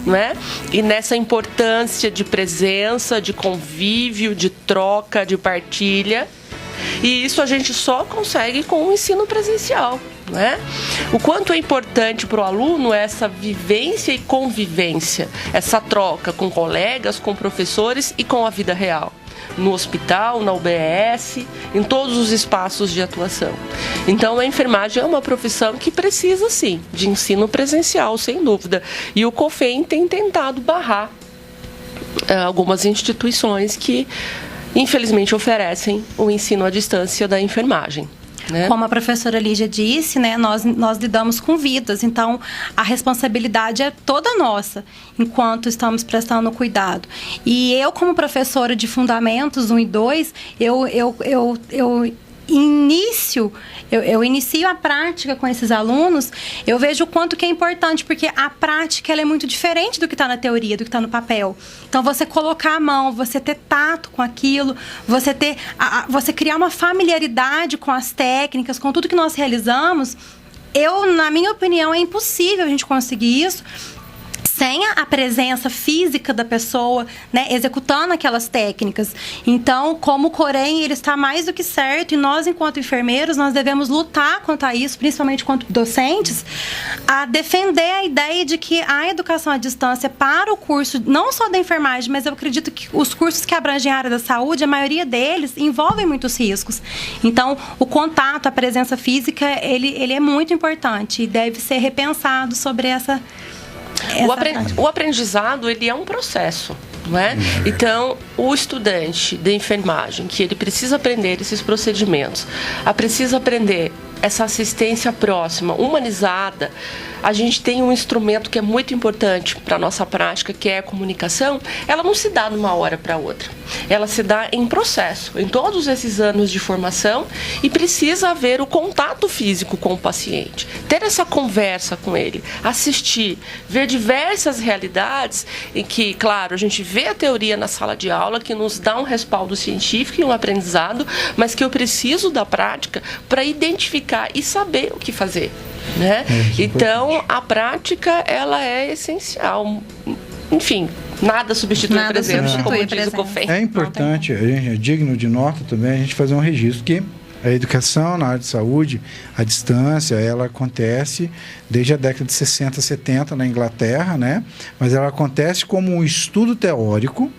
não é? E nessa importância de presença, de convívio, de troca, de partilha. E isso a gente só consegue com o ensino presencial, né? O quanto é importante para o aluno essa vivência e convivência, essa troca com colegas, com professores e com a vida real. No hospital, na UBS, em todos os espaços de atuação. Então, a enfermagem é uma profissão que precisa, sim, de ensino presencial, sem dúvida. E o COFEM tem tentado barrar algumas instituições que, infelizmente, oferecem o ensino à distância da enfermagem. Né? Como a professora Lígia disse, né, nós lidamos com vidas, então a responsabilidade é toda nossa, enquanto estamos prestando cuidado. E eu, como professora de Fundamentos 1 e 2, eu inicio a prática com esses alunos, eu vejo o quanto que é importante, porque a prática ela é muito diferente do que está na teoria, do que está no papel. Então, você colocar a mão, você ter tato com aquilo, você criar uma familiaridade com as técnicas, com tudo que nós realizamos, na minha opinião, é impossível a gente conseguir isso sem a presença física da pessoa, né, executando aquelas técnicas. Então, como o Corém, ele está mais do que certo, e nós, enquanto enfermeiros, nós devemos lutar quanto a isso, principalmente quanto docentes, a defender a ideia de que a educação à distância para o curso, não só da enfermagem, mas eu acredito que os cursos que abrangem a área da saúde, a maioria deles envolvem muitos riscos. Então, o contato, a presença física, ele é muito importante e deve ser repensado sobre essa o aprendizado, ele é um processo, não é? Então, o estudante de enfermagem, que ele precisa aprender esses procedimentos, precisa aprender essa assistência próxima, humanizada. A gente tem um instrumento que é muito importante para a nossa prática, que é a comunicação. Ela não se dá de uma hora para outra. Ela se dá em processo, em todos esses anos de formação, e precisa haver o contato físico com o paciente. Ter essa conversa com ele, assistir, ver diversas realidades em que, claro, a gente vê a teoria na sala de aula, que nos dá um respaldo científico e um aprendizado, mas que eu preciso da prática para identificar e saber o que fazer. Né? Então, a prática, ela é essencial. Enfim, nada substitui a presença, como diz o COFEM. É importante, é digno de nota também a gente fazer um registro que a educação na área de saúde, à distância, ela acontece desde a década de 60, 70 na Inglaterra, né? Mas ela acontece como um estudo teórico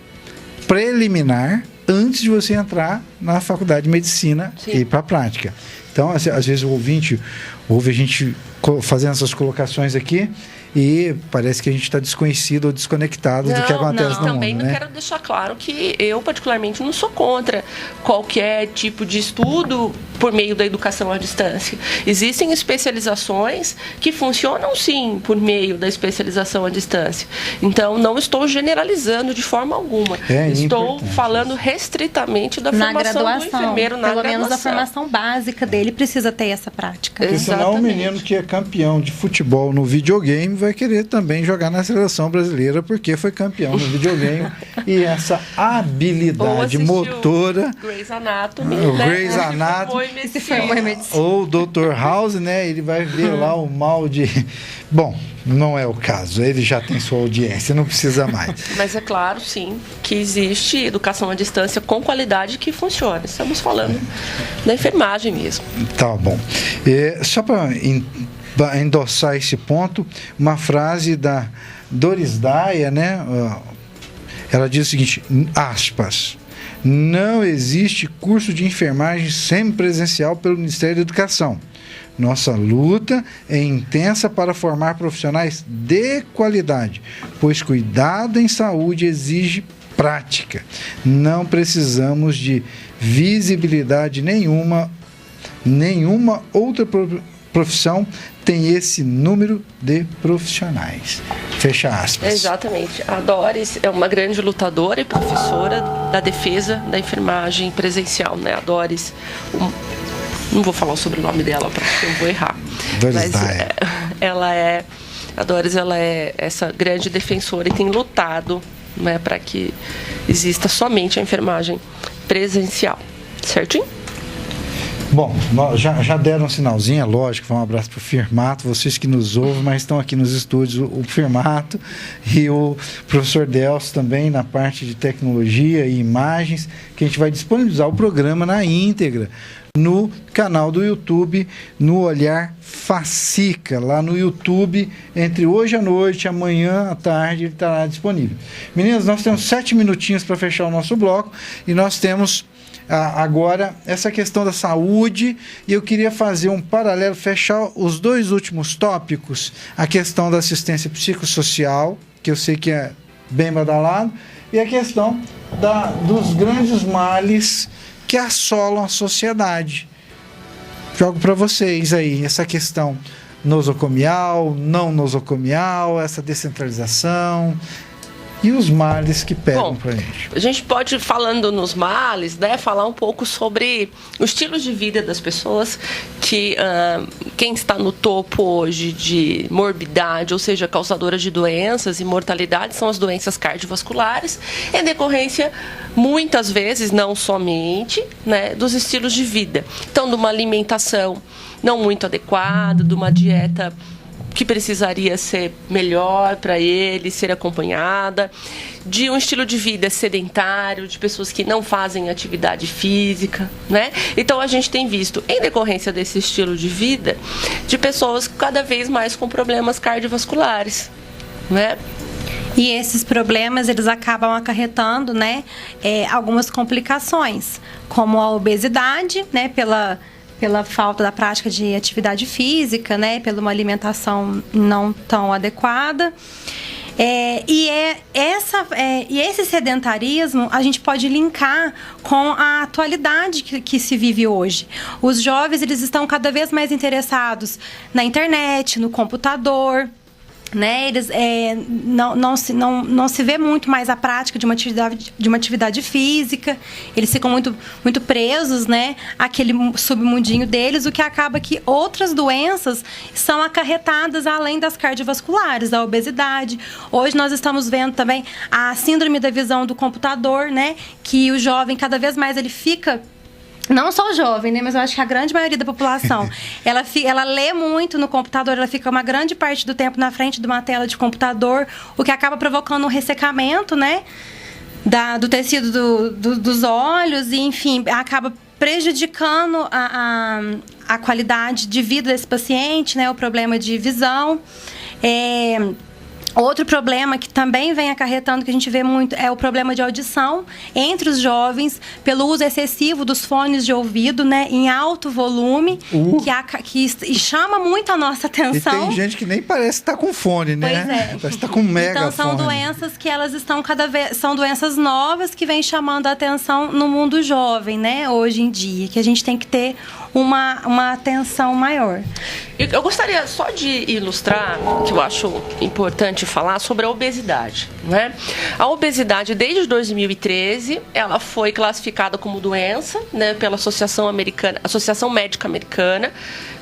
preliminar antes de você entrar na faculdade de medicina e ir para a prática. Então, às vezes o ouvinte ouve a gente fazendo essas colocações aqui e parece que a gente está desconhecido ou desconectado do que acontece no mundo. Também não quero deixar claro que eu, particularmente, não sou contra qualquer tipo de estudo por meio da educação à distância. Existem especializações que funcionam, sim, por meio da especialização à distância. Então, não estou generalizando de forma alguma. Estou falando restritamente da formação do enfermeiro na graduação. Pelo menos a formação básica dele precisa ter essa prática. Porque senão o menino que é campeão de futebol no videogame vai querer também jogar na seleção brasileira porque foi campeão no videogame. E essa habilidade motora... Grey's Anatomy, Grey's Anatomy. Ou o Dr. House, né? Ele vai ver lá o mal de... Bom, não é o caso. Ele já tem sua audiência, não precisa mais. Mas é claro, sim, que existe educação à distância com qualidade que funciona. Estamos falando da enfermagem mesmo. Tá bom. Só para endossar esse ponto, uma frase da Doris Daia, né? Ela diz o seguinte, aspas, não existe curso de enfermagem semipresencial pelo Ministério da Educação. Nossa luta é intensa para formar profissionais de qualidade, pois cuidado em saúde exige prática. Não precisamos de visibilidade nenhuma outra profissão tem esse número de profissionais. Fecha aspas. Exatamente. A Doris é uma grande lutadora e professora da defesa da enfermagem presencial, né? A Doris, não vou falar o sobrenome dela porque eu vou errar. Mas a Doris, ela é essa grande defensora e tem lutado, né, para que exista somente a enfermagem presencial. Certinho? Bom, já deram um sinalzinho, é lógico, um abraço para o Firmato, vocês que nos ouvem, mas estão aqui nos estúdios o Firmato e o professor Delcio também na parte de tecnologia e imagens, que a gente vai disponibilizar o programa na íntegra no canal do YouTube, no Olhar Fascica, lá no YouTube, entre hoje à noite e amanhã à tarde ele estará disponível. Meninas, nós temos 7 minutinhos para fechar o nosso bloco e nós temos agora essa questão da saúde, e eu queria fazer um paralelo, fechar os 2 últimos tópicos, a questão da assistência psicossocial, que eu sei que é bem badalado, e a questão dos grandes males que assolam a sociedade. Jogo para vocês aí essa questão nosocomial, não nosocomial, essa descentralização e os males que pegam para a gente. A gente pode, falando nos males, né, falar um pouco sobre o estilo de vida das pessoas, que quem está no topo hoje de morbidade, ou seja, causadora de doenças e mortalidade, são as doenças cardiovasculares, em decorrência, muitas vezes, não somente, né, dos estilos de vida. Então, de uma alimentação não muito adequada, de uma dieta que precisaria ser melhor para ele, ser acompanhada, de um estilo de vida sedentário, de pessoas que não fazem atividade física, né? Então, a gente tem visto, em decorrência desse estilo de vida, de pessoas cada vez mais com problemas cardiovasculares, né? E esses problemas, eles acabam acarretando, né, algumas complicações, como a obesidade, né, pela falta da prática de atividade física, né, pela uma alimentação não tão adequada. E esse sedentarismo a gente pode linkar com a atualidade que se vive hoje. Os jovens, eles estão cada vez mais interessados na internet, no computador, né? Eles não se vê muito mais a prática de uma atividade física. Eles ficam muito presos, né, àquele submundinho deles, o que acaba que outras doenças são acarretadas além das cardiovasculares, da obesidade. Hoje nós estamos vendo também a síndrome da visão do computador, né, que o jovem cada vez mais ele fica. Não só o jovem, né? Mas eu acho que a grande maioria da população, ela lê muito no computador, ela fica uma grande parte do tempo na frente de uma tela de computador, o que acaba provocando um ressecamento, né? Do tecido dos olhos e, enfim, acaba prejudicando a qualidade de vida desse paciente, né? O problema de visão. Outro problema que também vem acarretando, que a gente vê muito, é o problema de audição entre os jovens, pelo uso excessivo dos fones de ouvido, né, em alto volume, que chama muito a nossa atenção. E tem gente que nem parece estar com fone, né? Pois é. Parece estar com megafone. Então, são doenças que elas estão são doenças novas que vêm chamando a atenção no mundo jovem, né, hoje em dia, que a gente tem que ter uma atenção maior. Eu gostaria só de ilustrar, que eu acho importante falar, sobre a obesidade, né? A obesidade, desde 2013, ela foi classificada como doença, né, pela Associação Médica Americana,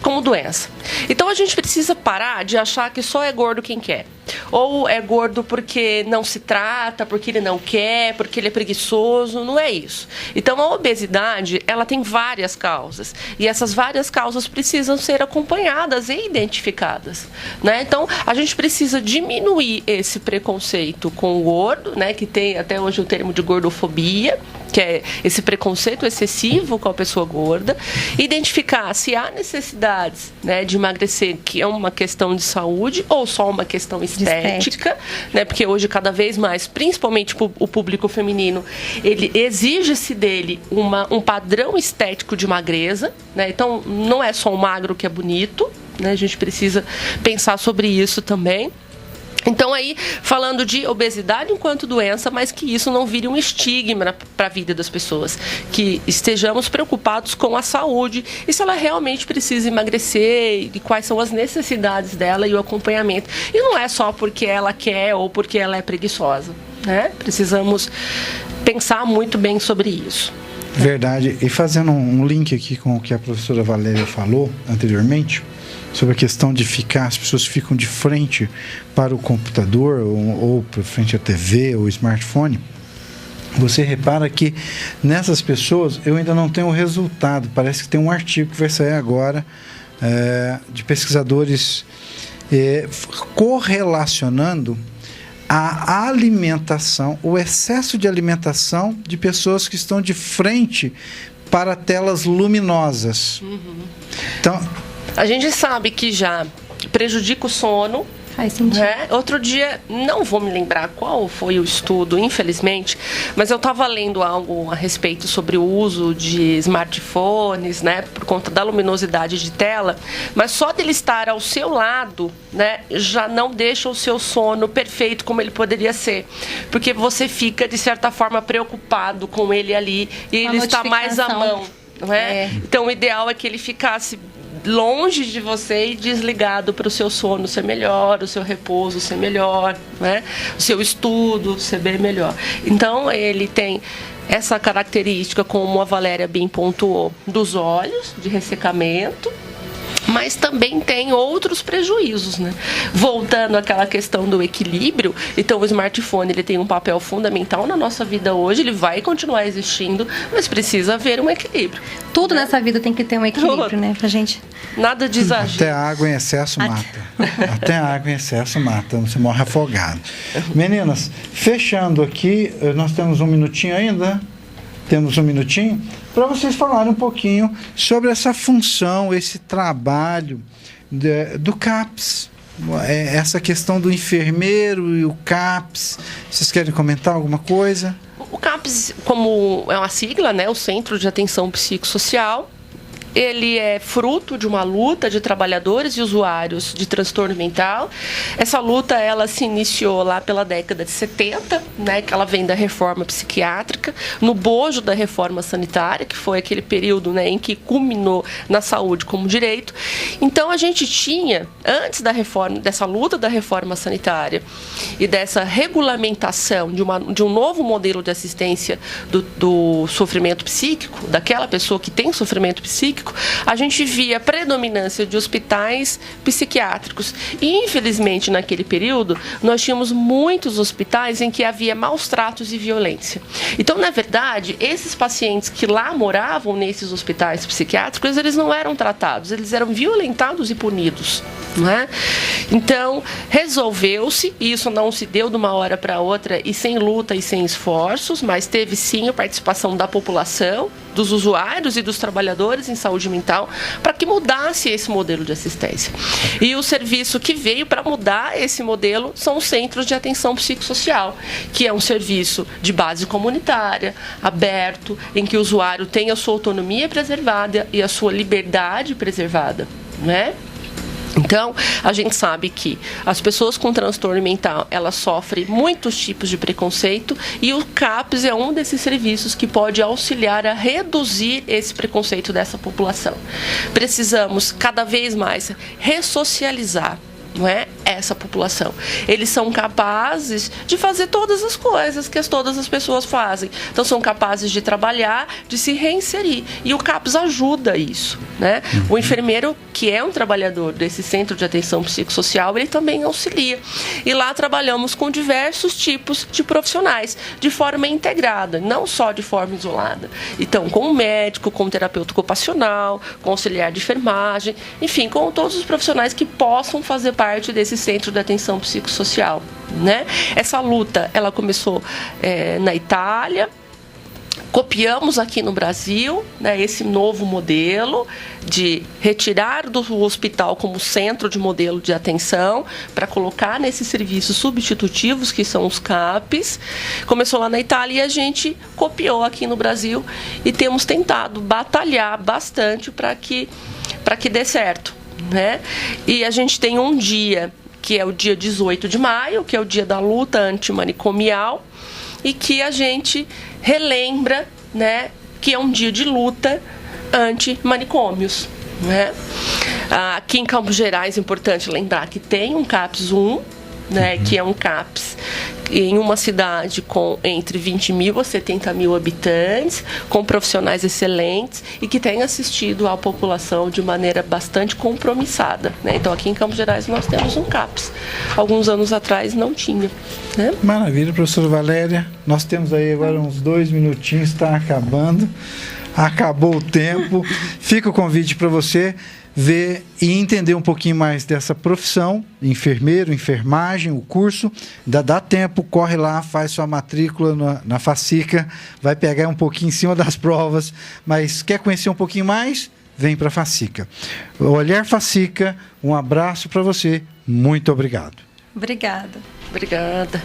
como doença. Então, a gente precisa parar de achar que só é gordo quem quer. Ou é gordo porque não se trata, porque ele não quer, porque ele é preguiçoso, não é isso. Então, a obesidade, ela tem várias causas, e essas várias causas precisam ser acompanhadas e identificadas, né? Então, a gente precisa diminuir esse preconceito com o gordo, né, que tem até hoje o termo de gordofobia, que é esse preconceito excessivo com a pessoa gorda, identificar se há necessidades, né, de emagrecer, que é uma questão de saúde ou só uma questão estética, né, porque hoje cada vez mais, principalmente o público feminino, ele exige-se dele um padrão estético de magreza, né, então não é só o magro que é bonito, né, a gente precisa pensar sobre isso também. Então, aí, falando de obesidade enquanto doença, mas que isso não vire um estigma para a vida das pessoas. Que estejamos preocupados com a saúde e se ela realmente precisa emagrecer e quais são as necessidades dela e o acompanhamento. E não é só porque ela quer ou porque ela é preguiçosa, né? Precisamos pensar muito bem sobre isso. Verdade. E fazendo um link aqui com o que a professora Valéria falou anteriormente, sobre a questão de as pessoas ficam de frente para o computador ou para frente à TV ou smartphone. você repara que nessas pessoas eu ainda não tenho o resultado. Parece que tem um artigo que vai sair agora de pesquisadores correlacionando a alimentação, o excesso de alimentação de pessoas que estão de frente para telas luminosas. Então, a gente sabe que já prejudica o sono. Faz sentido. Outro dia, não vou me lembrar qual foi o estudo, infelizmente, mas eu estava lendo algo a respeito sobre o uso de smartphones, né, por conta da luminosidade de tela, mas só dele estar ao seu lado, né, já não deixa o seu sono perfeito como ele poderia ser, porque você fica, de certa forma, preocupado com ele ali e ele está mais à mão. Não é? Então, o ideal é que ele ficasse longe de você e desligado para o seu sono ser melhor, o seu repouso ser melhor, né? O seu estudo ser bem melhor. Então, ele tem essa característica, como a Valéria bem pontuou, dos olhos, de ressecamento, mas também tem outros prejuízos, né? Voltando àquela questão do equilíbrio, então o smartphone ele tem um papel fundamental na nossa vida hoje, ele vai continuar existindo, mas precisa haver um equilíbrio. Tudo nessa vida tem que ter um equilíbrio, né? Pra gente... Nada de exagero. Até água em excesso mata. Até água em excesso mata, você morre afogado. Meninas, fechando aqui, nós temos um minutinho ainda? Temos um minutinho para vocês falarem um pouquinho sobre essa função, esse trabalho do CAPS, essa questão do enfermeiro e o CAPS. Vocês querem comentar alguma coisa? O CAPS, como é uma sigla, né, o Centro de Atenção Psicossocial, ele é fruto de uma luta de trabalhadores e usuários de transtorno mental. Essa luta, ela se iniciou lá pela década de 70, né, que ela vem da reforma psiquiátrica, no bojo da reforma sanitária, que foi aquele período, né, em que culminou na saúde como direito. Então, a gente tinha, antes da reforma, dessa luta da reforma sanitária e dessa regulamentação de um novo modelo de assistência do sofrimento psíquico, daquela pessoa que tem sofrimento psíquico, a gente via a predominância de hospitais psiquiátricos. E, infelizmente, naquele período, nós tínhamos muitos hospitais em que havia maus tratos e violência. Então, na verdade, esses pacientes que lá moravam nesses hospitais psiquiátricos, eles não eram tratados, eles eram violentados e punidos. Não é? Então, resolveu-se, e isso não se deu de uma hora para outra e sem luta e sem esforços, mas teve sim a participação da população, dos usuários e dos trabalhadores em saúde mental, para que mudasse esse modelo de assistência. E o serviço que veio para mudar esse modelo são os centros de atenção psicossocial, que é um serviço de base comunitária, aberto, em que o usuário tem a sua autonomia preservada e a sua liberdade preservada, né? Então, a gente sabe que as pessoas com transtorno mental, elas sofrem muitos tipos de preconceito e o CAPS é um desses serviços que pode auxiliar a reduzir esse preconceito dessa população. Precisamos cada vez mais ressocializar, não é, essa população. Eles são capazes de fazer todas as coisas que todas as pessoas fazem. Então, são capazes de trabalhar, de se reinserir. E o CAPS ajuda isso, né? O enfermeiro, que é um trabalhador desse centro de atenção psicossocial, ele também auxilia. E lá trabalhamos com diversos tipos de profissionais, de forma integrada, não só de forma isolada. Então, com o médico, com o terapeuta ocupacional, com o auxiliar de enfermagem, enfim, com todos os profissionais que possam fazer parte desse centro de atenção psicossocial, né? Essa luta, ela começou na Itália, copiamos aqui no Brasil, né, esse novo modelo de retirar do hospital como centro de modelo de atenção para colocar nesses serviços substitutivos que são os CAPs. Começou lá na Itália e a gente copiou aqui no Brasil e temos tentado batalhar bastante para que dê certo, né? E a gente tem um dia, que é o dia 18 de maio, que é o dia da luta antimanicomial, e que a gente relembra, né, que é um dia de luta anti-manicômios, né? Aqui em Campos Gerais é importante lembrar que tem um CAPS 1, né, que é um CAPS em uma cidade com entre 20 mil a 70 mil habitantes, com profissionais excelentes e que tem assistido à população de maneira bastante compromissada, né? Então, aqui em Campos Gerais nós temos um CAPS. Alguns anos atrás não tinha, né? Maravilha, professora Valéria. Nós temos aí agora uns 2 minutinhos, está acabando. Acabou o tempo. Fica o convite para você ver e entender um pouquinho mais dessa profissão, enfermeiro, enfermagem, o curso. Ainda dá tempo, corre lá, faz sua matrícula na Facica, vai pegar um pouquinho em cima das provas, mas quer conhecer um pouquinho mais? Vem para a Facica. Olhar Facica, um abraço para você, muito obrigado. Obrigada. Obrigada.